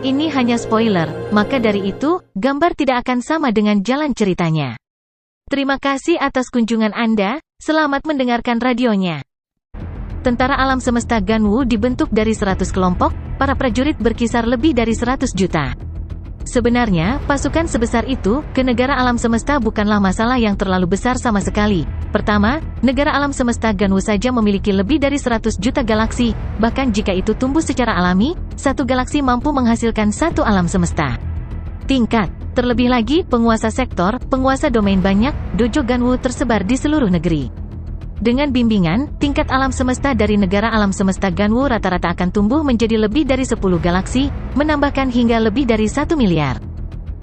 Ini hanya spoiler, maka dari itu, gambar tidak akan sama dengan jalan ceritanya. Terima kasih atas kunjungan Anda, selamat mendengarkan radionya. Tentara alam semesta Ganwu dibentuk dari 100 kelompok, para prajurit berkisar lebih dari 100 juta. Sebenarnya, pasukan sebesar itu, ke negara alam semesta bukanlah masalah yang terlalu besar sama sekali. Pertama, negara alam semesta Ganwu saja memiliki lebih dari 100 juta galaksi, bahkan jika itu tumbuh secara alami, satu galaksi mampu menghasilkan satu alam semesta. Tingkat. Terlebih lagi, penguasa sektor, penguasa domain banyak, dojo Ganwu tersebar di seluruh negeri. Dengan bimbingan, tingkat alam semesta dari negara alam semesta Ganwu rata-rata akan tumbuh menjadi lebih dari 10 galaksi, menambahkan hingga lebih dari 1 miliar.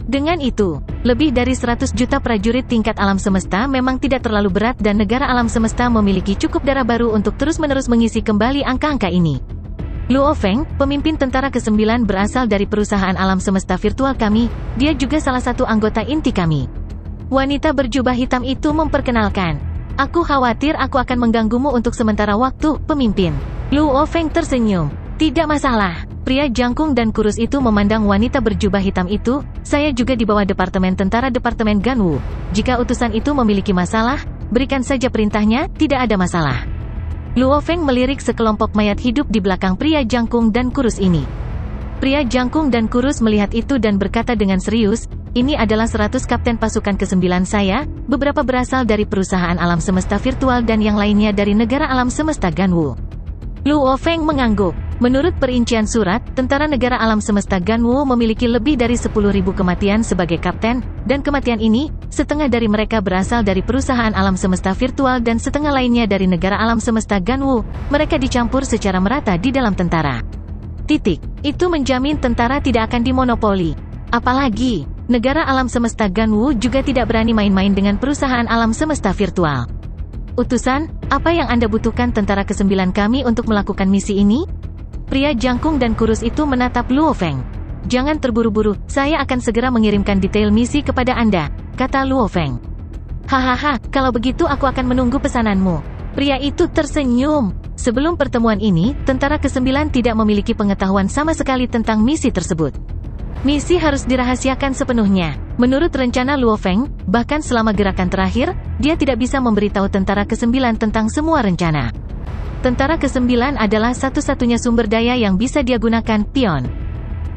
Dengan itu, lebih dari 100 juta prajurit tingkat alam semesta memang tidak terlalu berat dan negara alam semesta memiliki cukup darah baru untuk terus-menerus mengisi kembali angka-angka ini. Luo Feng, pemimpin tentara ke-9 berasal dari perusahaan alam semesta virtual kami, dia juga salah satu anggota inti kami. Wanita berjubah hitam itu memperkenalkan. Aku khawatir aku akan mengganggumu untuk sementara waktu, pemimpin. Luo Feng tersenyum. Tidak masalah. Pria jangkung dan kurus itu memandang wanita berjubah hitam itu. Saya juga di bawah Departemen Tentara Departemen Ganwu. Jika utusan itu memiliki masalah, berikan saja perintahnya, tidak ada masalah. Luo Feng melirik sekelompok mayat hidup di belakang pria jangkung dan kurus ini. Pria jangkung dan kurus melihat itu dan berkata dengan serius, ini adalah 100 kapten pasukan ke-9 saya, beberapa berasal dari perusahaan alam semesta virtual dan yang lainnya dari negara alam semesta Ganwu. Luo Feng mengangguk. Menurut perincian surat, tentara negara alam semesta Ganwu memiliki lebih dari 10.000 kematian sebagai kapten, dan kematian ini, setengah dari mereka berasal dari perusahaan alam semesta virtual dan setengah lainnya dari negara alam semesta Ganwu. Mereka dicampur secara merata di dalam tentara. Itu menjamin tentara tidak akan dimonopoli. Apalagi, negara alam semesta Ganwu juga tidak berani main-main dengan perusahaan alam semesta virtual. Utusan, apa yang Anda butuhkan tentara ke-9 kami untuk melakukan misi ini? Pria jangkung dan kurus itu menatap Luo Feng. Jangan terburu-buru, saya akan segera mengirimkan detail misi kepada Anda, kata Luo Feng. Hahaha, kalau begitu aku akan menunggu pesananmu. Pria itu tersenyum. Sebelum pertemuan ini, tentara ke-9 tidak memiliki pengetahuan sama sekali tentang misi tersebut. Misi harus dirahasiakan sepenuhnya. Menurut rencana Luo Feng, bahkan selama gerakan terakhir, dia tidak bisa memberitahu tentara ke-9 tentang semua rencana. Tentara ke-9 adalah satu-satunya sumber daya yang bisa dia gunakan, pion.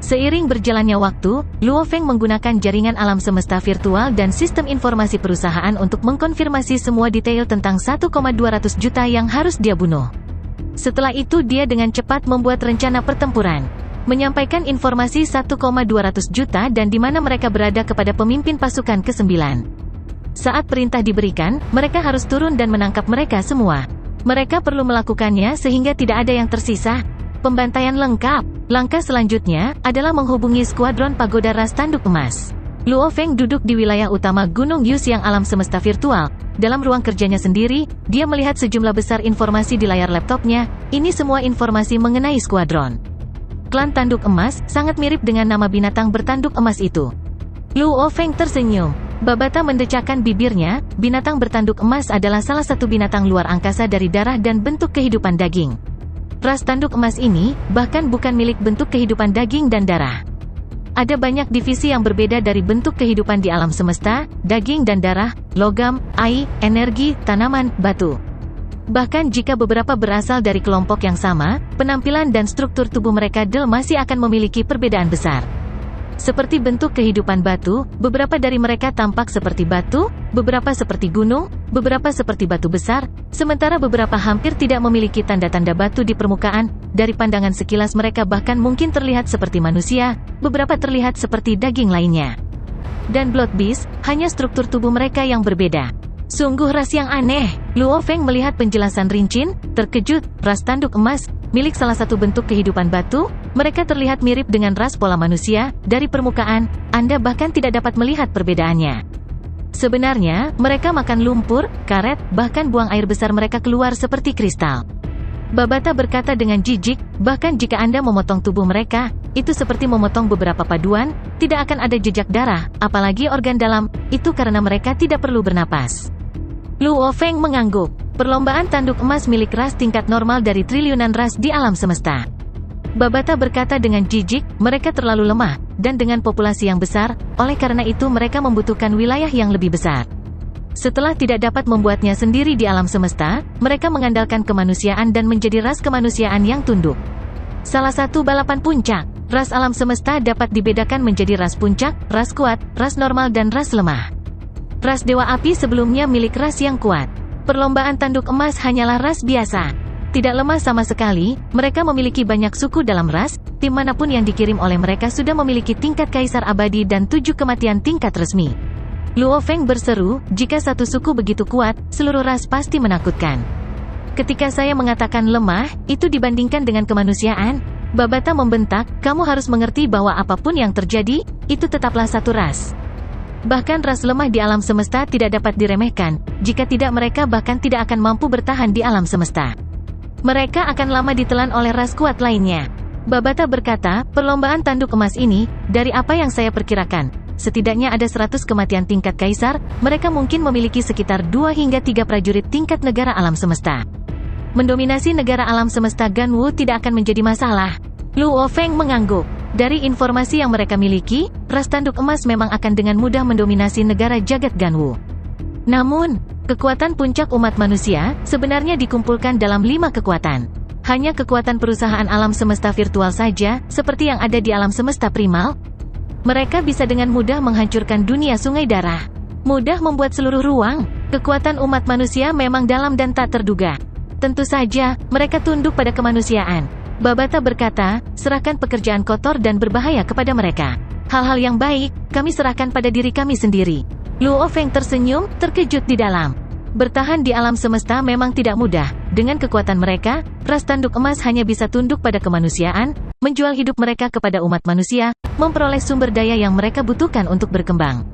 Seiring berjalannya waktu, Luo Feng menggunakan jaringan alam semesta virtual dan sistem informasi perusahaan untuk mengkonfirmasi semua detail tentang 1,200 juta yang harus dia bunuh. Setelah itu dia dengan cepat membuat rencana pertempuran. Menyampaikan informasi 1,200 juta dan di mana mereka berada kepada pemimpin pasukan ke-9. Saat perintah diberikan, mereka harus turun dan menangkap mereka semua. Mereka perlu melakukannya sehingga tidak ada yang tersisa. Pembantaian lengkap. Langkah selanjutnya adalah menghubungi skuadron pagoda ras tanduk emas. Luo Feng duduk di wilayah utama Gunung Yuxiang alam semesta virtual. Dalam ruang kerjanya sendiri, dia melihat sejumlah besar informasi di layar laptopnya. Ini semua informasi mengenai skuadron klan tanduk emas, sangat mirip dengan nama binatang bertanduk emas itu. Luo Feng tersenyum. Babata mendecakkan bibirnya, binatang bertanduk emas adalah salah satu binatang luar angkasa dari darah dan bentuk kehidupan daging. Ras tanduk emas ini, bahkan bukan milik bentuk kehidupan daging dan darah. Ada banyak divisi yang berbeda dari bentuk kehidupan di alam semesta, daging dan darah, logam, air, energi, tanaman, batu. Bahkan jika beberapa berasal dari kelompok yang sama, penampilan dan struktur tubuh mereka masih akan memiliki perbedaan besar. Seperti bentuk kehidupan batu, beberapa dari mereka tampak seperti batu, beberapa seperti gunung, beberapa seperti batu besar, sementara beberapa hampir tidak memiliki tanda-tanda batu di permukaan. Dari pandangan sekilas mereka bahkan mungkin terlihat seperti manusia, beberapa terlihat seperti daging lainnya. Dan Blood Beast, hanya struktur tubuh mereka yang berbeda. Sungguh ras yang aneh. Luo Feng melihat penjelasan Rincin, terkejut. Ras tanduk emas, milik salah satu bentuk kehidupan batu, mereka terlihat mirip dengan ras pola manusia. Dari permukaan, Anda bahkan tidak dapat melihat perbedaannya. Sebenarnya, mereka makan lumpur, karet, bahkan buang air besar mereka keluar seperti kristal. Babata berkata dengan jijik, bahkan jika Anda memotong tubuh mereka, itu seperti memotong beberapa paduan, tidak akan ada jejak darah, apalagi organ dalam, itu karena mereka tidak perlu bernapas. Luo Feng mengangguk. Perlombaan tanduk emas milik ras tingkat normal dari triliunan ras di alam semesta. Babata berkata dengan jijik, mereka terlalu lemah, dan dengan populasi yang besar, oleh karena itu mereka membutuhkan wilayah yang lebih besar. Setelah tidak dapat membuatnya sendiri di alam semesta, mereka mengandalkan kemanusiaan dan menjadi ras kemanusiaan yang tunduk. Salah satu balapan puncak, ras alam semesta dapat dibedakan menjadi ras puncak, ras kuat, ras normal dan ras lemah. Ras Dewa Api sebelumnya milik ras yang kuat. Perlombaan tanduk emas hanyalah ras biasa. Tidak lemah sama sekali, mereka memiliki banyak suku dalam ras, tim manapun yang dikirim oleh mereka sudah memiliki tingkat kaisar abadi dan 7 kematian tingkat resmi. Luo Feng berseru, jika satu suku begitu kuat, seluruh ras pasti menakutkan. Ketika saya mengatakan lemah, itu dibandingkan dengan kemanusiaan. Babata membentak, kamu harus mengerti bahwa apapun yang terjadi, itu tetaplah satu ras. Bahkan ras lemah di alam semesta tidak dapat diremehkan, jika tidak mereka bahkan tidak akan mampu bertahan di alam semesta. Mereka akan lama ditelan oleh ras kuat lainnya. Babata berkata, perlombaan tanduk emas ini, dari apa yang saya perkirakan, setidaknya ada 100 kematian tingkat kaisar, mereka mungkin memiliki sekitar 2 hingga 3 prajurit tingkat negara alam semesta. Mendominasi negara alam semesta Ganwu tidak akan menjadi masalah. Luo Feng mengangguk. Dari informasi yang mereka miliki, ras tanduk emas memang akan dengan mudah mendominasi negara jagat Ganwu. Namun, kekuatan puncak umat manusia sebenarnya dikumpulkan dalam 5 kekuatan. Hanya kekuatan perusahaan alam semesta virtual saja, seperti yang ada di alam semesta primal. Mereka bisa dengan mudah menghancurkan dunia sungai darah. Mudah membuat seluruh ruang. Kekuatan umat manusia memang dalam dan tak terduga. Tentu saja, mereka tunduk pada kemanusiaan. Babata berkata, serahkan pekerjaan kotor dan berbahaya kepada mereka. Hal-hal yang baik, kami serahkan pada diri kami sendiri. Luo Feng tersenyum, terkejut di dalam. Bertahan di alam semesta memang tidak mudah. Dengan kekuatan mereka, ras tanduk emas hanya bisa tunduk pada kemanusiaan, menjual hidup mereka kepada umat manusia, memperoleh sumber daya yang mereka butuhkan untuk berkembang.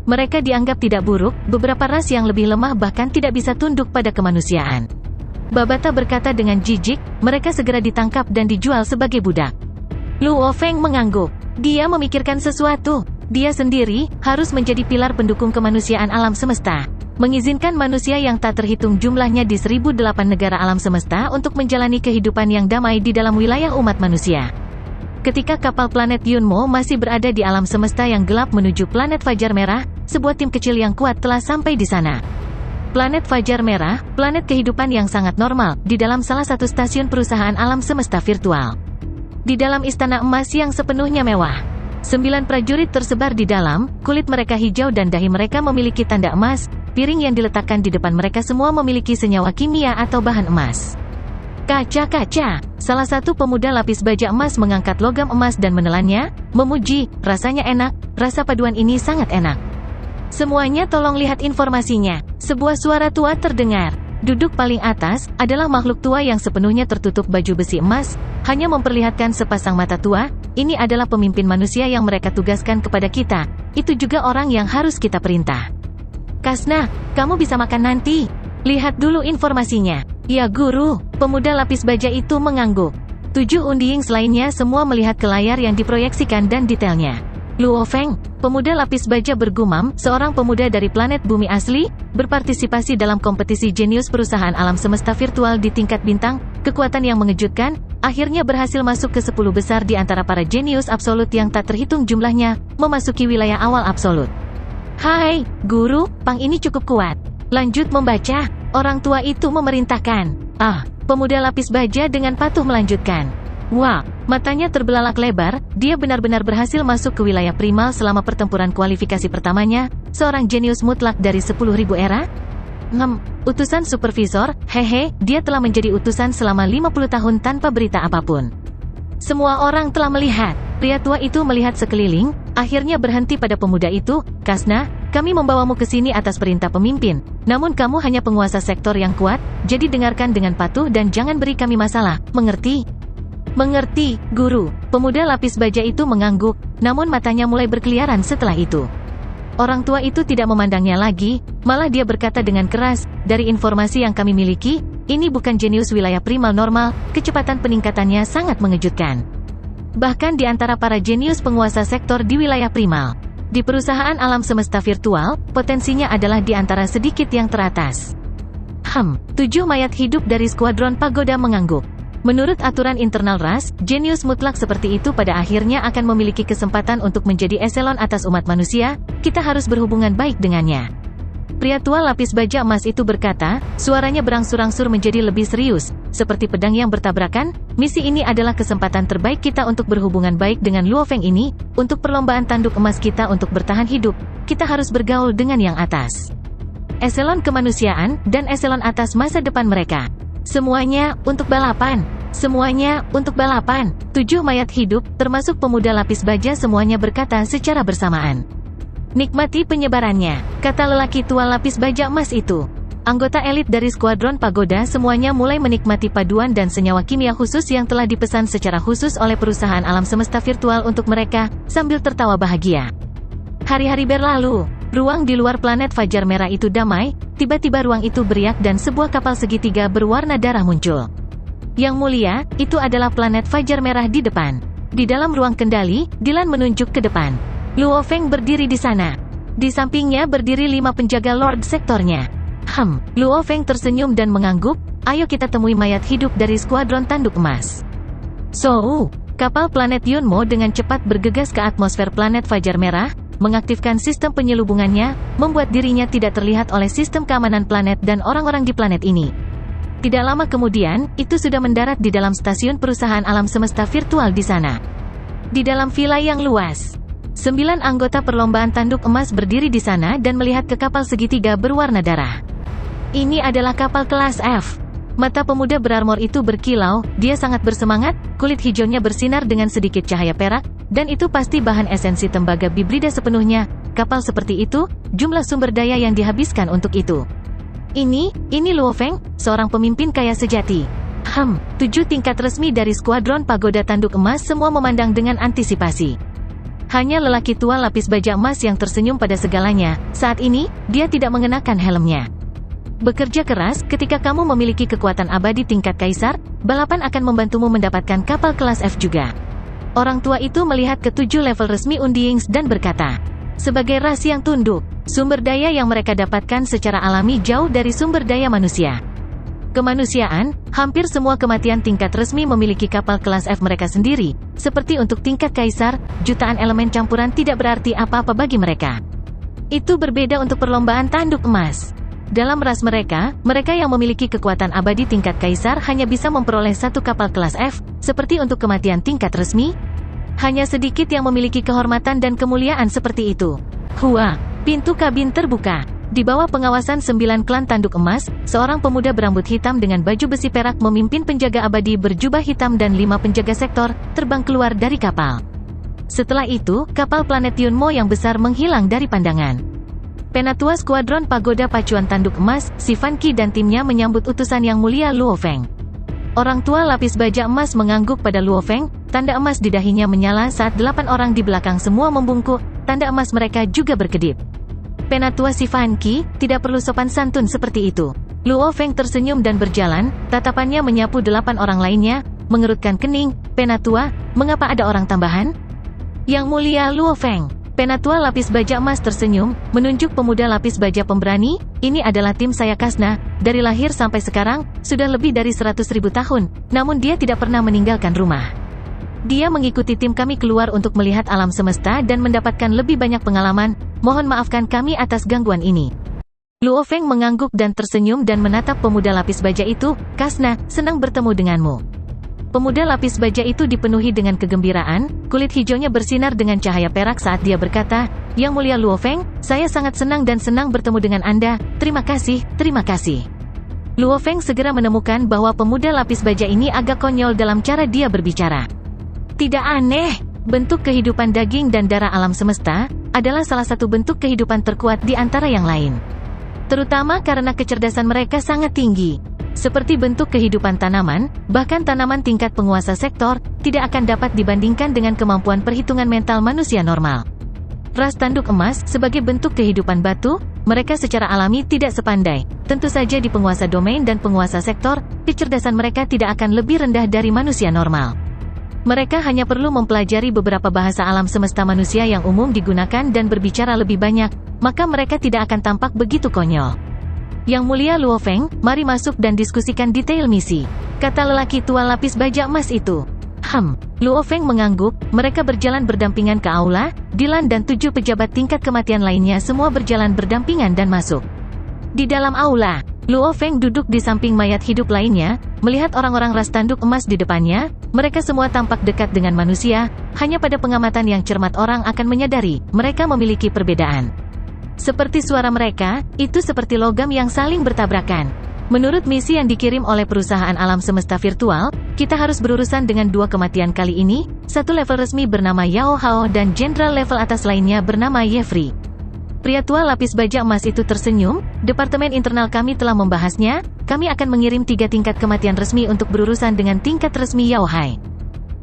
Mereka dianggap tidak buruk, beberapa ras yang lebih lemah bahkan tidak bisa tunduk pada kemanusiaan. Babata berkata dengan jijik, mereka segera ditangkap dan dijual sebagai budak. Luo Feng mengangguk. Dia memikirkan sesuatu. Dia sendiri harus menjadi pilar pendukung kemanusiaan alam semesta. Mengizinkan manusia yang tak terhitung jumlahnya di 1008 negara alam semesta untuk menjalani kehidupan yang damai di dalam wilayah umat manusia. Ketika kapal planet Yunmo masih berada di alam semesta yang gelap menuju planet Fajar Merah, sebuah tim kecil yang kuat telah sampai di sana. Planet Fajar Merah, planet kehidupan yang sangat normal, di dalam salah satu stasiun perusahaan alam semesta virtual. Di dalam istana emas yang sepenuhnya mewah. 9 prajurit tersebar di dalam, kulit mereka hijau dan dahi mereka memiliki tanda emas, piring yang diletakkan di depan mereka semua memiliki senyawa kimia atau bahan emas. Kaca-kaca, salah satu pemuda lapis baja emas mengangkat logam emas dan menelannya, memuji, rasanya enak, rasa paduan ini sangat enak. Semuanya tolong lihat informasinya. Sebuah suara tua terdengar. Duduk paling atas, adalah makhluk tua yang sepenuhnya tertutup baju besi emas, hanya memperlihatkan sepasang mata tua. Ini adalah pemimpin manusia yang mereka tugaskan kepada kita. Itu juga orang yang harus kita perintah. Kasna, kamu bisa makan nanti. Lihat dulu informasinya. Ya guru, pemuda lapis baja itu mengangguk. 7 undiings lainnya semua melihat ke layar yang diproyeksikan dan detailnya. Luo Feng, pemuda lapis baja bergumam, seorang pemuda dari planet bumi asli, berpartisipasi dalam kompetisi jenius perusahaan alam semesta virtual di tingkat bintang, kekuatan yang mengejutkan, akhirnya berhasil masuk ke 10 besar di antara para jenius absolut yang tak terhitung jumlahnya, memasuki wilayah awal absolut. Hai, guru, pang ini cukup kuat. Lanjut membaca, orang tua itu memerintahkan. Pemuda lapis baja dengan patuh melanjutkan. Wah, matanya terbelalak lebar, dia benar-benar berhasil masuk ke wilayah primal selama pertempuran kualifikasi pertamanya, seorang jenius mutlak dari 10.000 era? Utusan supervisor, hehe, dia telah menjadi utusan selama 50 tahun tanpa berita apapun. Semua orang telah melihat, pria tua itu melihat sekeliling, akhirnya berhenti pada pemuda itu, Kasna, kami membawamu ke sini atas perintah pemimpin, namun kamu hanya penguasa sektor yang kuat, jadi dengarkan dengan patuh dan jangan beri kami masalah, mengerti? Mengerti, guru. Pemuda lapis baja itu mengangguk, namun matanya mulai berkeliaran setelah itu. Orang tua itu tidak memandangnya lagi, malah dia berkata dengan keras, dari informasi yang kami miliki, ini bukan jenius wilayah primal normal, kecepatan peningkatannya sangat mengejutkan. Bahkan di antara para jenius penguasa sektor di wilayah primal. Di perusahaan alam semesta virtual, potensinya adalah di antara sedikit yang teratas. 7 mayat hidup dari skuadron pagoda mengangguk. Menurut aturan internal ras, jenius mutlak seperti itu pada akhirnya akan memiliki kesempatan untuk menjadi eselon atas umat manusia, kita harus berhubungan baik dengannya. Pria tua lapis baja emas itu berkata, suaranya berangsur-angsur menjadi lebih serius, seperti pedang yang bertabrakan. Misi ini adalah kesempatan terbaik kita untuk berhubungan baik dengan Luo Feng ini, untuk perlombaan tanduk emas kita untuk bertahan hidup, kita harus bergaul dengan yang atas. Eselon kemanusiaan, dan eselon atas masa depan mereka. Semuanya, untuk balapan. Semuanya, untuk balapan. 7 mayat hidup, termasuk pemuda lapis baja semuanya berkata secara bersamaan. Nikmati penyebarannya, kata lelaki tua lapis baja emas itu. Anggota elit dari skuadron pagoda semuanya mulai menikmati paduan dan senyawa kimia khusus yang telah dipesan secara khusus oleh perusahaan alam semesta virtual untuk mereka, sambil tertawa bahagia. Hari-hari berlalu, ruang di luar planet Fajar Merah itu damai, tiba-tiba ruang itu beriak dan sebuah kapal segitiga berwarna darah muncul. Yang mulia, itu adalah planet Fajar Merah di depan. Di dalam ruang kendali, Dylan menunjuk ke depan. Luo Feng berdiri di sana. Di sampingnya berdiri 5 penjaga Lord Sektornya. Luo Feng tersenyum dan mengangguk, ayo kita temui mayat hidup dari skuadron tanduk emas. Kapal planet Yunmo dengan cepat bergegas ke atmosfer planet Fajar Merah, mengaktifkan sistem penyelubungannya, membuat dirinya tidak terlihat oleh sistem keamanan planet dan orang-orang di planet ini. Tidak lama kemudian, itu sudah mendarat di dalam stasiun perusahaan alam semesta virtual di sana. Di dalam villa yang luas, 9 anggota perlombaan tanduk emas berdiri di sana dan melihat ke kapal segitiga berwarna darah. Ini adalah kapal kelas F. Mata pemuda berarmor itu berkilau, dia sangat bersemangat, kulit hijaunya bersinar dengan sedikit cahaya perak, dan itu pasti bahan esensi tembaga bibrida sepenuhnya. Kapal seperti itu, jumlah sumber daya yang dihabiskan untuk itu. Ini Luo Feng, seorang pemimpin kaya sejati. 7 tingkat resmi dari skuadron pagoda tanduk emas semua memandang dengan antisipasi. Hanya lelaki tua lapis baja emas yang tersenyum pada segalanya. Saat ini, dia tidak mengenakan helmnya. Bekerja keras, ketika kamu memiliki kekuatan abadi tingkat kaisar, balapan akan membantumu mendapatkan kapal kelas F juga. Orang tua itu melihat ke-7 level resmi Undiings dan berkata, sebagai ras yang tunduk, sumber daya yang mereka dapatkan secara alami jauh dari sumber daya manusia. Kemanusiaan, hampir semua kematian tingkat resmi memiliki kapal kelas F mereka sendiri, seperti untuk tingkat kaisar, jutaan elemen campuran tidak berarti apa-apa bagi mereka. Itu berbeda untuk perlombaan tanduk emas. Dalam ras mereka yang memiliki kekuatan abadi tingkat kaisar hanya bisa memperoleh 1 kapal kelas F, seperti untuk kematian tingkat resmi. Hanya sedikit yang memiliki kehormatan dan kemuliaan seperti itu. Pintu kabin terbuka. Di bawah pengawasan 9 klan tanduk emas, seorang pemuda berambut hitam dengan baju besi perak memimpin penjaga abadi berjubah hitam dan 5 penjaga sektor, terbang keluar dari kapal. Setelah itu, kapal planet Yunmo yang besar menghilang dari pandangan. Penatua skuadron pagoda pacuan tanduk emas, si Fan Qi dan timnya menyambut utusan yang mulia Luo Feng. Orang tua lapis baja emas mengangguk pada Luo Feng, tanda emas di dahinya menyala saat 8 orang di belakang semua membungkuk, tanda emas mereka juga berkedip. Penatua si Fan Qi, tidak perlu sopan santun seperti itu. Luo Feng tersenyum dan berjalan, tatapannya menyapu 8 orang lainnya, mengerutkan kening. Penatua, mengapa ada orang tambahan? Yang mulia Luo Feng. Penatua lapis baja emas tersenyum, menunjuk pemuda lapis baja pemberani, ini adalah tim saya Kasna, dari lahir sampai sekarang, sudah lebih dari 100.000 tahun, namun dia tidak pernah meninggalkan rumah. Dia mengikuti tim kami keluar untuk melihat alam semesta dan mendapatkan lebih banyak pengalaman, mohon maafkan kami atas gangguan ini. Luo Feng mengangguk dan tersenyum dan menatap pemuda lapis baja itu, Kasna, senang bertemu denganmu. Pemuda lapis baja itu dipenuhi dengan kegembiraan, kulit hijaunya bersinar dengan cahaya perak saat dia berkata, Yang mulia Luo Feng, saya sangat senang dan senang bertemu dengan Anda, terima kasih, terima kasih. Luo Feng segera menemukan bahwa pemuda lapis baja ini agak konyol dalam cara dia berbicara. Tidak aneh, bentuk kehidupan daging dan darah alam semesta, adalah salah satu bentuk kehidupan terkuat di antara yang lain. Terutama karena kecerdasan mereka sangat tinggi. Seperti bentuk kehidupan tanaman, bahkan tanaman tingkat penguasa sektor, tidak akan dapat dibandingkan dengan kemampuan perhitungan mental manusia normal. Ras tanduk emas, sebagai bentuk kehidupan batu, mereka secara alami tidak sepandai. Tentu saja di penguasa domain dan penguasa sektor, kecerdasan mereka tidak akan lebih rendah dari manusia normal. Mereka hanya perlu mempelajari beberapa bahasa alam semesta manusia yang umum digunakan dan berbicara lebih banyak, maka mereka tidak akan tampak begitu konyol. Yang Mulia Luo Feng, mari masuk dan diskusikan detail misi, kata lelaki tua lapis baja emas itu. Luo Feng mengangguk. Mereka berjalan berdampingan ke aula. Dylan dan 7 pejabat tingkat kematian lainnya semua berjalan berdampingan dan masuk. Di dalam aula, Luo Feng duduk di samping mayat hidup lainnya, melihat orang-orang ras tanduk emas di depannya. Mereka semua tampak dekat dengan manusia, hanya pada pengamatan yang cermat orang akan menyadari, mereka memiliki perbedaan. Seperti suara mereka, itu seperti logam yang saling bertabrakan. Menurut misi yang dikirim oleh perusahaan alam semesta virtual, kita harus berurusan dengan 2 kematian kali ini, satu level resmi bernama Yao Hao dan jenderal level atas lainnya bernama Yefri. Pria tua lapis baja emas itu tersenyum, departemen internal kami telah membahasnya, kami akan mengirim 3 tingkat kematian resmi untuk berurusan dengan tingkat resmi Yao Hai.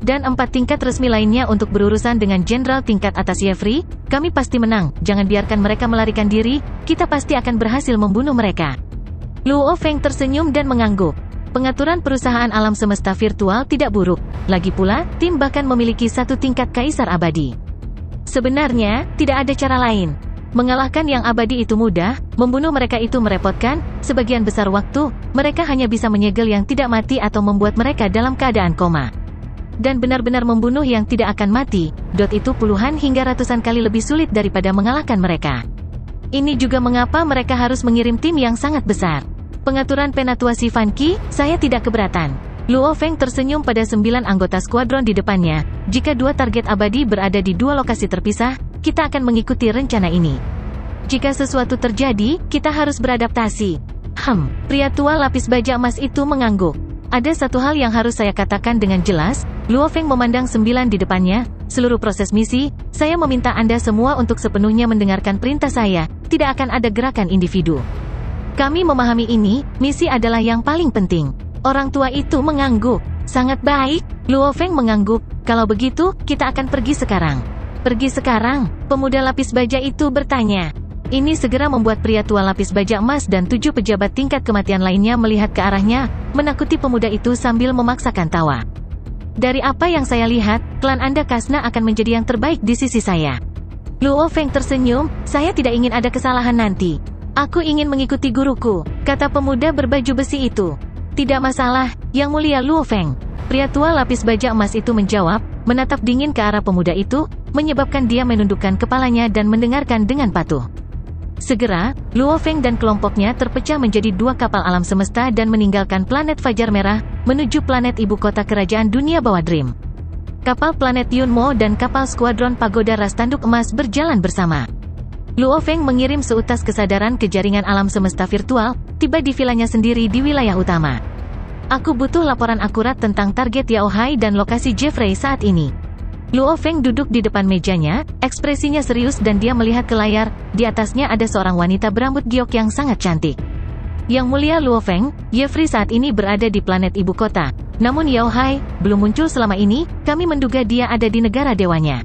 Dan 4 tingkat resmi lainnya untuk berurusan dengan jenderal tingkat atas Yefri. Kami pasti menang, jangan biarkan mereka melarikan diri, kita pasti akan berhasil membunuh mereka. Luo Feng tersenyum dan mengangguk. Pengaturan perusahaan alam semesta virtual tidak buruk, lagi pula, tim bahkan memiliki 1 tingkat kaisar abadi. Sebenarnya, tidak ada cara lain. Mengalahkan yang abadi itu mudah, membunuh mereka itu merepotkan, sebagian besar waktu, mereka hanya bisa menyegel yang tidak mati atau membuat mereka dalam keadaan koma. Dan benar-benar membunuh yang tidak akan mati, itu puluhan hingga ratusan kali lebih sulit daripada mengalahkan mereka. Ini juga mengapa mereka harus mengirim tim yang sangat besar. Pengaturan penatua si Fan Qi, saya tidak keberatan. Luo Feng tersenyum pada 9 anggota skuadron di depannya. Jika 2 target abadi berada di 2 lokasi terpisah, kita akan mengikuti rencana ini. Jika sesuatu terjadi, kita harus beradaptasi. Pria tua lapis baja emas itu mengangguk. Ada satu hal yang harus saya katakan dengan jelas. Luo Feng memandang 9 di depannya. Seluruh proses misi, saya meminta Anda semua untuk sepenuhnya mendengarkan perintah saya. Tidak akan ada gerakan individu. Kami memahami ini, misi adalah yang paling penting. Orang tua itu mengangguk. Sangat baik, Luo Feng mengangguk. Kalau begitu, kita akan pergi sekarang. Pergi sekarang? Pemuda lapis baja itu bertanya. Ini segera membuat pria tua lapis baja emas dan 7 pejabat tingkat kematian lainnya melihat ke arahnya, menakuti pemuda itu sambil memaksakan tawa. Dari apa yang saya lihat, klan Anda Kasna akan menjadi yang terbaik di sisi saya. Luo Feng tersenyum, saya tidak ingin ada kesalahan nanti. Aku ingin mengikuti guruku, kata pemuda berbaju besi itu. Tidak masalah, Yang Mulia Luo Feng. Pria tua lapis baja emas itu menjawab, menatap dingin ke arah pemuda itu, menyebabkan dia menundukkan kepalanya dan mendengarkan dengan patuh. Segera, Luo Feng dan kelompoknya terpecah menjadi 2 kapal alam semesta dan meninggalkan planet Fajar Merah, menuju planet ibu kota kerajaan dunia bawah Dream. Kapal planet Yunmo dan kapal skuadron Pagoda Ras Tanduk Emas berjalan bersama. Luo Feng mengirim seutas kesadaran ke jaringan alam semesta virtual, tiba di vilanya sendiri di wilayah utama. Aku butuh laporan akurat tentang target Yao Hai dan lokasi Jeffrey saat ini. Luo Feng duduk di depan mejanya, ekspresinya serius dan dia melihat ke layar. Di atasnya ada seorang wanita berambut giok yang sangat cantik. Yang Mulia Luo Feng, Yefri saat ini berada di planet ibu kota. Namun Yao Hai belum muncul selama ini, kami menduga dia ada di negara dewanya.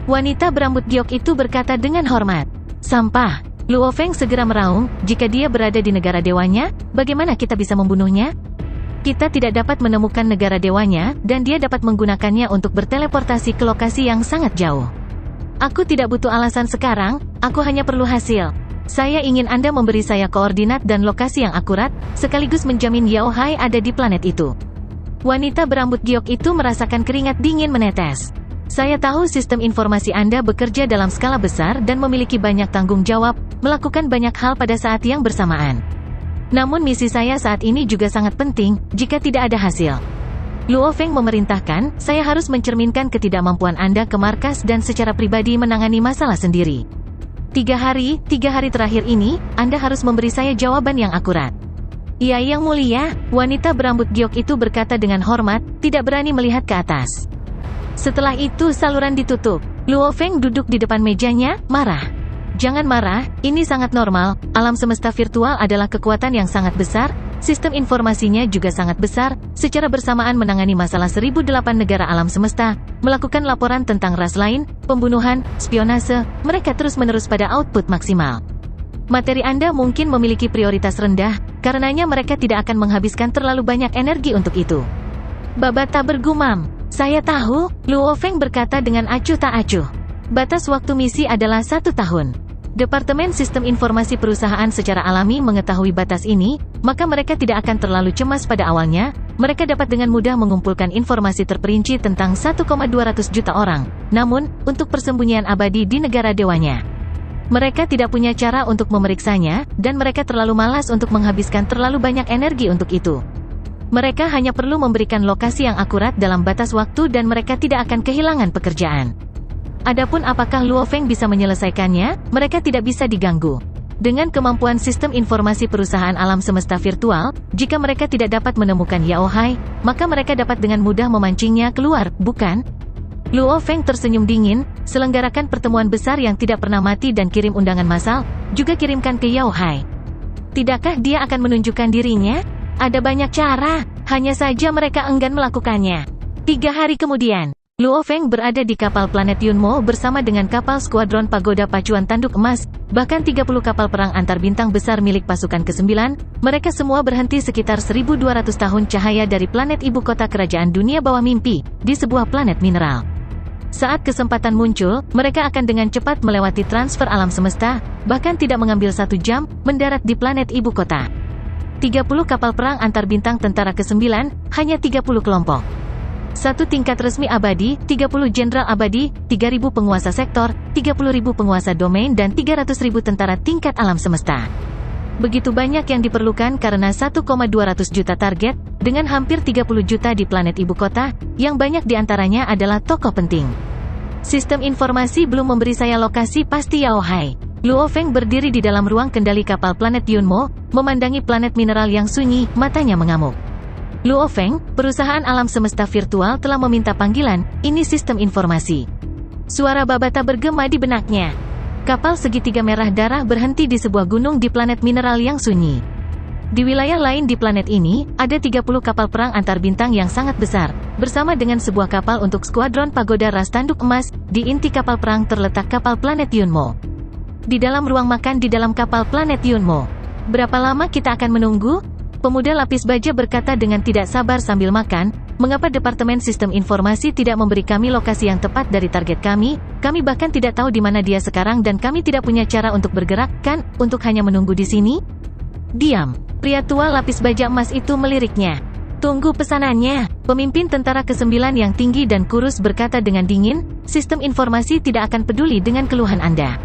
Wanita berambut giok itu berkata dengan hormat. Sampah. Luo Feng segera meraung, jika dia berada di negara dewanya, bagaimana kita bisa membunuhnya? Kita tidak dapat menemukan negara dewanya, dan dia dapat menggunakannya untuk berteleportasi ke lokasi yang sangat jauh. Aku tidak butuh alasan sekarang, aku hanya perlu hasil. Saya ingin Anda memberi saya koordinat dan lokasi yang akurat, sekaligus menjamin Yao Hai ada di planet itu. Wanita berambut giok itu merasakan keringat dingin menetes. Saya tahu sistem informasi Anda bekerja dalam skala besar dan memiliki banyak tanggung jawab, melakukan banyak hal pada saat yang bersamaan. Namun misi saya saat ini juga sangat penting, jika tidak ada hasil. Luo Feng memerintahkan, saya harus mencerminkan ketidakmampuan Anda ke markas dan secara pribadi menangani masalah sendiri. 3 hari terakhir ini, Anda harus memberi saya jawaban yang akurat. Iya Yang Mulia, wanita berambut giok itu berkata dengan hormat, tidak berani melihat ke atas. Setelah itu saluran ditutup. Luo Feng duduk di depan mejanya, marah. Jangan marah, ini sangat normal, alam semesta virtual adalah kekuatan yang sangat besar, sistem informasinya juga sangat besar, secara bersamaan menangani masalah 1008 negara alam semesta, melakukan laporan tentang ras lain, pembunuhan, spionase, mereka terus-menerus pada output maksimal. Materi Anda mungkin memiliki prioritas rendah, karenanya mereka tidak akan menghabiskan terlalu banyak energi untuk itu. Babata bergumam. Saya tahu, Luo Feng berkata dengan acuh tak acuh. Batas waktu misi adalah 1 tahun. Departemen Sistem Informasi Perusahaan secara alami mengetahui batas ini, maka mereka tidak akan terlalu cemas pada awalnya. Mereka dapat dengan mudah mengumpulkan informasi terperinci tentang 1,200 juta orang. Namun, untuk persembunyian abadi di negara dewanya, mereka tidak punya cara untuk memeriksanya, dan mereka terlalu malas untuk menghabiskan terlalu banyak energi untuk itu. Mereka hanya perlu memberikan lokasi yang akurat dalam batas waktu dan mereka tidak akan kehilangan pekerjaan. Adapun apakah Luo Feng bisa menyelesaikannya, mereka tidak bisa diganggu. Dengan kemampuan sistem informasi perusahaan alam semesta virtual, jika mereka tidak dapat menemukan Yao Hai, maka mereka dapat dengan mudah memancingnya keluar, bukan? Luo Feng tersenyum dingin, selenggarakan pertemuan besar yang tidak pernah mati dan kirim undangan massal, juga kirimkan ke Yao Hai. Tidakkah dia akan menunjukkan dirinya? Ada banyak cara, hanya saja mereka enggan melakukannya. 3 hari kemudian, Luo Feng berada di kapal planet Yunmo bersama dengan kapal skuadron Pagoda Pacuan Tanduk Emas, bahkan 30 kapal perang antar bintang besar milik pasukan ke-9, mereka semua berhenti sekitar 1200 tahun cahaya dari planet ibu kota kerajaan dunia bawah mimpi, di sebuah planet mineral. Saat kesempatan muncul, mereka akan dengan cepat melewati transfer alam semesta, bahkan tidak mengambil 1 jam, mendarat di planet ibu kota. 30 kapal perang antar bintang tentara ke-9, hanya 30 kelompok. 1 tingkat resmi abadi, 30 jenderal abadi, 3.000 penguasa sektor, 30.000 penguasa domain dan 300.000 tentara tingkat alam semesta. Begitu banyak yang diperlukan karena 1,200 juta target, dengan hampir 30 juta di planet ibu kota, yang banyak diantaranya adalah tokoh penting. Sistem informasi belum memberi saya lokasi pasti Yao Hai. Luo Feng berdiri di dalam ruang kendali kapal planet Yunmo, memandangi planet mineral yang sunyi, matanya mengamuk. Luo Feng, perusahaan alam semesta virtual telah meminta panggilan, ini sistem informasi. Suara Babata bergema di benaknya. Kapal segitiga merah darah berhenti di sebuah gunung di planet mineral yang sunyi. Di wilayah lain di planet ini, ada 30 kapal perang antar bintang yang sangat besar, bersama dengan sebuah kapal untuk skuadron Pagoda Ras Tanduk Emas. Di inti kapal perang terletak kapal planet Yunmo. Di dalam ruang makan di dalam kapal planet Yunmo. Berapa lama kita akan menunggu? Pemuda lapis baja berkata dengan tidak sabar sambil makan, mengapa Departemen Sistem Informasi tidak memberi kami lokasi yang tepat dari target kami bahkan tidak tahu di mana dia sekarang dan kami tidak punya cara untuk bergerak, kan, untuk hanya menunggu di sini? Diam. Pria tua lapis baja emas itu meliriknya. Tunggu pesanannya. Pemimpin tentara ke-9 yang tinggi dan kurus berkata dengan dingin, sistem informasi tidak akan peduli dengan keluhan Anda.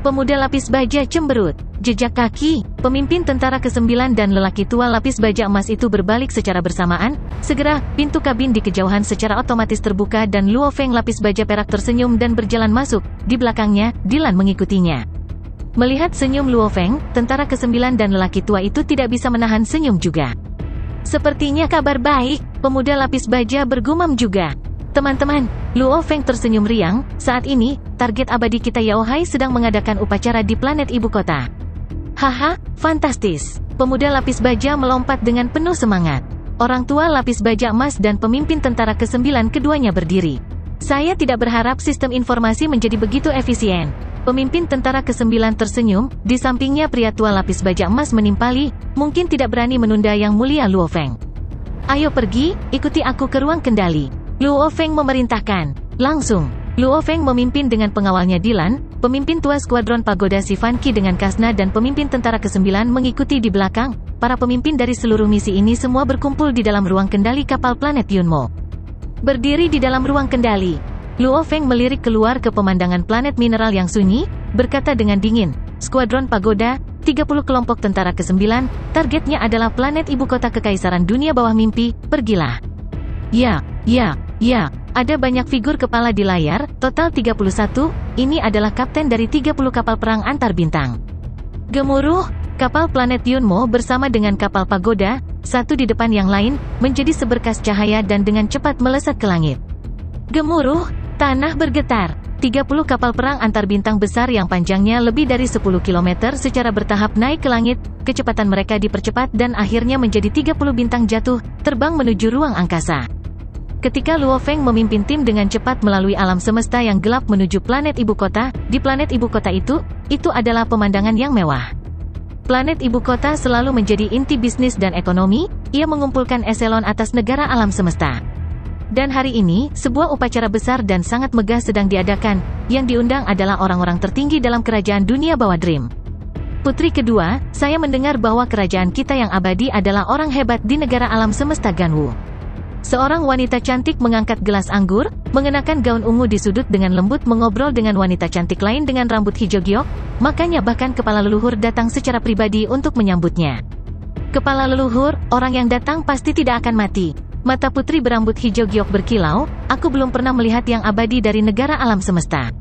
Pemuda lapis baja cemberut. Jejak kaki. Pemimpin tentara ke-9 dan lelaki tua lapis baja emas itu berbalik secara bersamaan. Segera, pintu kabin di kejauhan secara otomatis terbuka dan Luo Feng lapis baja perak tersenyum dan berjalan masuk. Di belakangnya, Dylan mengikutinya. Melihat senyum Luo Feng, tentara ke-9 dan lelaki tua itu tidak bisa menahan senyum juga. Sepertinya kabar baik, pemuda lapis baja bergumam juga. Teman-teman, Luo Feng tersenyum riang, saat ini, target abadi kita Yao Hai sedang mengadakan upacara di planet ibu kota. Haha, fantastis. Pemuda lapis baja melompat dengan penuh semangat. Orang tua lapis baja emas dan pemimpin tentara ke-9 keduanya berdiri. Saya tidak berharap sistem informasi menjadi begitu efisien. Pemimpin tentara ke-9 tersenyum, di sampingnya pria tua lapis baja emas menimpali, mungkin tidak berani menunda yang mulia Luo Feng. Ayo pergi, ikuti aku ke ruang kendali. Luo Feng memerintahkan. Langsung, Luo Feng memimpin dengan pengawalnya Dylan, pemimpin tua skuadron Pagoda Sivan Qi dengan Kasna dan pemimpin tentara ke-9 mengikuti di belakang. Para pemimpin dari seluruh misi ini semua berkumpul di dalam ruang kendali kapal planet Yunmo. Berdiri di dalam ruang kendali, Luo Feng melirik keluar ke pemandangan planet mineral yang sunyi, berkata dengan dingin, skuadron Pagoda, 30 kelompok tentara ke-9, targetnya adalah planet ibu kota kekaisaran dunia bawah mimpi, pergilah. Ya, ada banyak figur kepala di layar, total 31, ini adalah kapten dari 30 kapal perang antar bintang. Gemuruh, kapal planet Yunmo bersama dengan kapal Pagoda, satu di depan yang lain, menjadi seberkas cahaya dan dengan cepat melesat ke langit. Gemuruh, tanah bergetar, 30 kapal perang antar bintang besar yang panjangnya lebih dari 10 km secara bertahap naik ke langit, kecepatan mereka dipercepat dan akhirnya menjadi 30 bintang jatuh, terbang menuju ruang angkasa. Ketika Luo Feng memimpin tim dengan cepat melalui alam semesta yang gelap menuju planet ibu kota, di planet ibu kota itu adalah pemandangan yang mewah. Planet ibu kota selalu menjadi inti bisnis dan ekonomi, ia mengumpulkan eselon atas negara alam semesta. Dan hari ini, sebuah upacara besar dan sangat megah sedang diadakan, yang diundang adalah orang-orang tertinggi dalam kerajaan dunia bawah Dream. Putri kedua, saya mendengar bahwa kerajaan kita yang abadi adalah orang hebat di negara alam semesta Ganwu. Seorang wanita cantik mengangkat gelas anggur, mengenakan gaun ungu di sudut dengan lembut mengobrol dengan wanita cantik lain dengan rambut hijau giok, makanya bahkan kepala leluhur datang secara pribadi untuk menyambutnya. Kepala leluhur, orang yang datang pasti tidak akan mati. Mata putri berambut hijau giok berkilau, aku belum pernah melihat yang abadi dari negara alam semesta.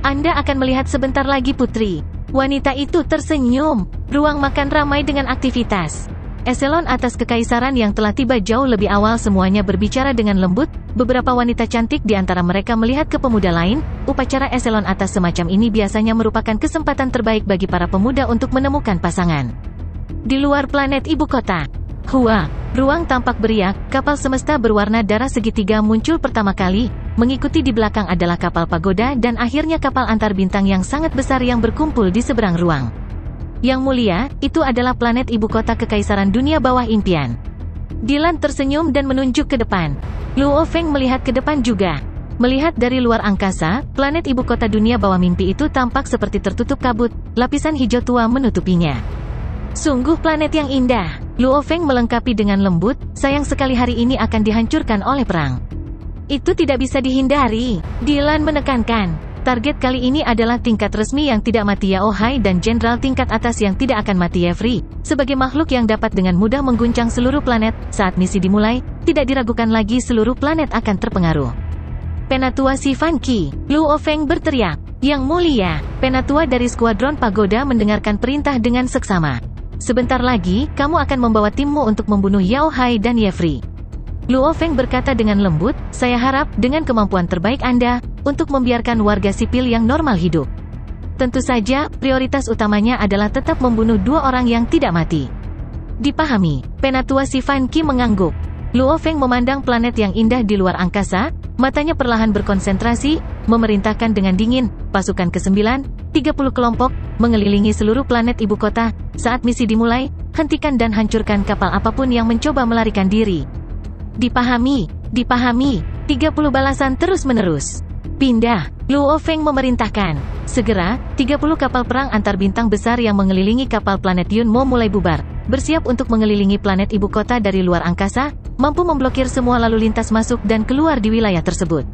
Anda akan melihat sebentar lagi putri. Wanita itu tersenyum. Ruang makan ramai dengan aktivitas. Eselon atas kekaisaran yang telah tiba jauh lebih awal semuanya berbicara dengan lembut, beberapa wanita cantik di antara mereka melihat ke pemuda lain. Upacara eselon atas semacam ini biasanya merupakan kesempatan terbaik bagi para pemuda untuk menemukan pasangan. Di luar planet ibu kota. Hua, ruang tampak beriak, kapal semesta berwarna darah segitiga muncul pertama kali, mengikuti di belakang adalah kapal pagoda dan akhirnya kapal antar bintang yang sangat besar yang berkumpul di seberang ruang. Yang mulia, itu adalah planet ibu kota kekaisaran dunia bawah impian. Dylan tersenyum dan menunjuk ke depan. Luo Feng melihat ke depan juga. Melihat dari luar angkasa, planet ibu kota dunia bawah mimpi itu tampak seperti tertutup kabut, lapisan hijau tua menutupinya. Sungguh planet yang indah. Luo Feng melengkapi dengan lembut, sayang sekali hari ini akan dihancurkan oleh perang. Itu tidak bisa dihindari, Dylan menekankan. Target kali ini adalah tingkat resmi yang tidak mati Yao Hai dan jenderal tingkat atas yang tidak akan mati Yefri, sebagai makhluk yang dapat dengan mudah mengguncang seluruh planet. Saat misi dimulai, tidak diragukan lagi seluruh planet akan terpengaruh. Penatua Si Fan Qi, Luo Feng berteriak. Yang mulia, penatua dari skuadron pagoda mendengarkan perintah dengan seksama. Sebentar lagi, kamu akan membawa timmu untuk membunuh Yao Hai dan Yefri. Luo Feng berkata dengan lembut, saya harap, dengan kemampuan terbaik Anda, untuk membiarkan warga sipil yang normal hidup. Tentu saja, prioritas utamanya adalah tetap membunuh dua orang yang tidak mati. Dipahami, penatua Si Fan Qi mengangguk. Luo Feng memandang planet yang indah di luar angkasa, matanya perlahan berkonsentrasi, memerintahkan dengan dingin, pasukan ke-9, 30 kelompok, mengelilingi seluruh planet ibu kota. Saat misi dimulai, hentikan dan hancurkan kapal apapun yang mencoba melarikan diri. Dipahami, dipahami, 30 balasan terus-menerus. Pindah, Luo Feng memerintahkan. Segera, 30 kapal perang antar bintang besar yang mengelilingi kapal planet Yunmo mulai bubar, bersiap untuk mengelilingi planet ibu kota dari luar angkasa, mampu memblokir semua lalu lintas masuk dan keluar di wilayah tersebut.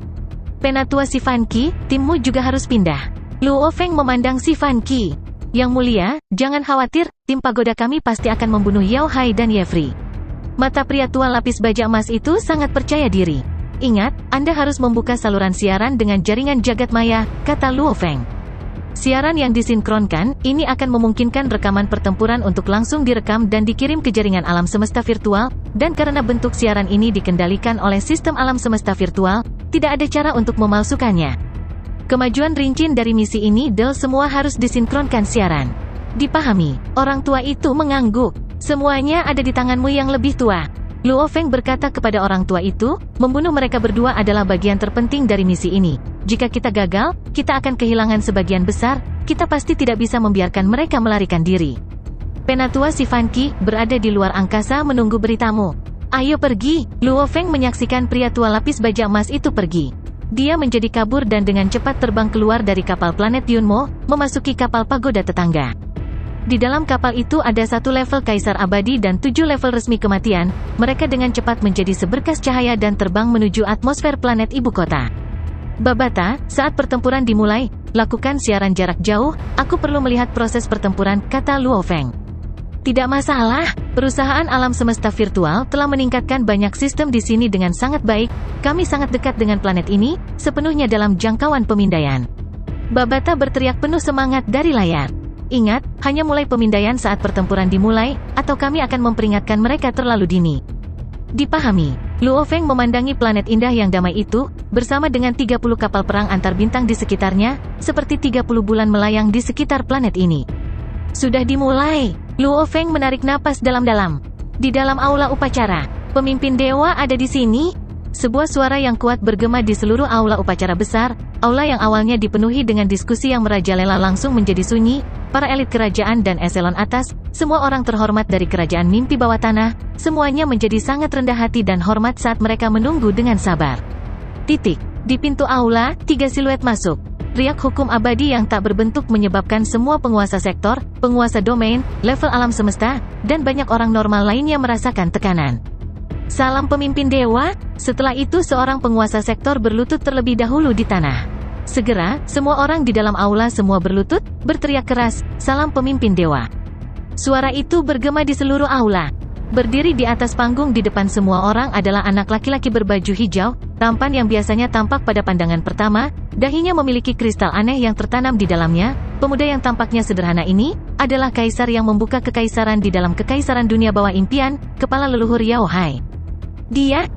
Penatua Si Fan Qi, timmu juga harus pindah. Luo Feng memandang Si Fan Qi. Yang mulia, jangan khawatir, tim pagoda kami pasti akan membunuh Yao Hai dan Yefri. Mata pria tua lapis baja emas itu sangat percaya diri. Ingat, Anda harus membuka saluran siaran dengan jaringan jagat maya, kata Luo Feng. Siaran yang disinkronkan, ini akan memungkinkan rekaman pertempuran untuk langsung direkam dan dikirim ke jaringan alam semesta virtual, dan karena bentuk siaran ini dikendalikan oleh sistem alam semesta virtual, tidak ada cara untuk memalsukannya. Kemajuan rinci dari misi ini semua harus disinkronkan siaran. Dipahami, orang tua itu mengangguk. Semuanya ada di tanganmu yang lebih tua. Luo Feng berkata kepada orang tua itu, membunuh mereka berdua adalah bagian terpenting dari misi ini. Jika kita gagal, kita akan kehilangan sebagian besar, kita pasti tidak bisa membiarkan mereka melarikan diri. Penatua Si Fan Qi berada di luar angkasa menunggu beritamu. Ayo pergi, Luo Feng menyaksikan pria tua lapis baja emas itu pergi. Dia menjadi kabur dan dengan cepat terbang keluar dari kapal planet Yunmo, memasuki kapal pagoda tetangga. Di dalam kapal itu ada 1 level kaisar abadi dan 7 level resmi kematian. Mereka dengan cepat menjadi seberkas cahaya dan terbang menuju atmosfer planet ibu kota. Babata, saat pertempuran dimulai, lakukan siaran jarak jauh, aku perlu melihat proses pertempuran, kata Luo Feng. Tidak masalah, perusahaan alam semesta virtual telah meningkatkan banyak sistem di sini dengan sangat baik, kami sangat dekat dengan planet ini, sepenuhnya dalam jangkauan pemindaian. Babata berteriak penuh semangat dari layar. Ingat, hanya mulai pemindaian saat pertempuran dimulai, atau kami akan memperingatkan mereka terlalu dini. Dipahami, Luo Feng memandangi planet indah yang damai itu, bersama dengan 30 kapal perang antar bintang di sekitarnya, seperti 30 bulan melayang di sekitar planet ini. Sudah dimulai. Luo Feng menarik napas dalam-dalam. Di dalam aula upacara, pemimpin dewa ada di sini. Sebuah suara yang kuat bergema di seluruh aula upacara besar. Aula yang awalnya dipenuhi dengan diskusi yang merajalela langsung menjadi sunyi. Para elit kerajaan dan eselon atas, semua orang terhormat dari kerajaan mimpi bawah tanah, semuanya menjadi sangat rendah hati dan hormat saat mereka menunggu dengan sabar. Titik. Di pintu aula, 3 siluet masuk. riak hukum abadi yang tak berbentuk menyebabkan semua penguasa sektor, penguasa domain, level alam semesta, dan banyak orang normal lainnya merasakan tekanan. Salam pemimpin dewa. Setelah itu seorang penguasa sektor berlutut terlebih dahulu di tanah. Segera, semua orang di dalam aula semua berlutut, berteriak keras, salam pemimpin dewa. Suara itu bergema di seluruh aula. Berdiri di atas panggung di depan semua orang adalah anak laki-laki berbaju hijau, tampan yang biasanya tampak pada pandangan pertama, dahinya memiliki kristal aneh yang tertanam di dalamnya. Pemuda yang tampaknya sederhana ini, adalah kaisar yang membuka kekaisaran di dalam kekaisaran dunia bawah impian, kepala leluhur Yao Hai.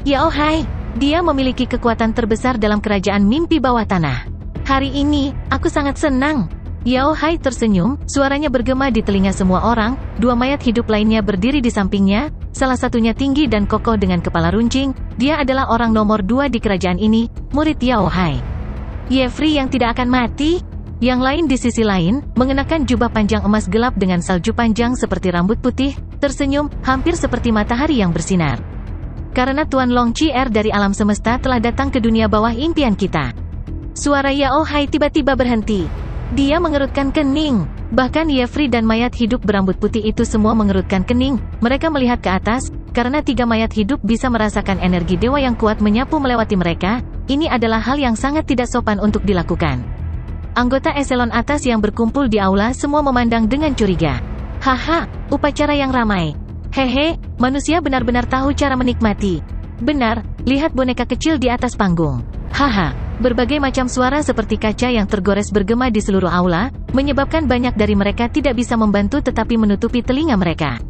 Yao Hai, dia memiliki kekuatan terbesar dalam kerajaan mimpi bawah tanah. Hari ini, aku sangat senang. Yao Hai tersenyum, suaranya bergema di telinga semua orang. Dua mayat hidup lainnya berdiri di sampingnya, salah satunya tinggi dan kokoh dengan kepala runcing. Dia adalah orang nomor 2 di kerajaan ini, murid Yao Hai. Yefri yang tidak akan mati. Yang lain di sisi lain, mengenakan jubah panjang emas gelap dengan salju panjang seperti rambut putih, tersenyum, hampir seperti matahari yang bersinar. Karena Tuan Long Chier dari alam semesta telah datang ke dunia bawah impian kita. Suara Yao Hai tiba-tiba berhenti. Dia mengerutkan kening. Bahkan Yefri dan mayat hidup berambut putih itu semua mengerutkan kening. Mereka melihat ke atas, karena 3 mayat hidup bisa merasakan energi dewa yang kuat menyapu melewati mereka. Ini adalah hal yang sangat tidak sopan untuk dilakukan. Anggota eselon atas yang berkumpul di aula semua memandang dengan curiga. Haha, upacara yang ramai. Hehe, manusia benar-benar tahu cara menikmati. Benar, lihat boneka kecil di atas panggung. Haha. Berbagai macam suara seperti kaca yang tergores bergema di seluruh aula, menyebabkan banyak dari mereka tidak bisa membantu tetapi menutupi telinga mereka.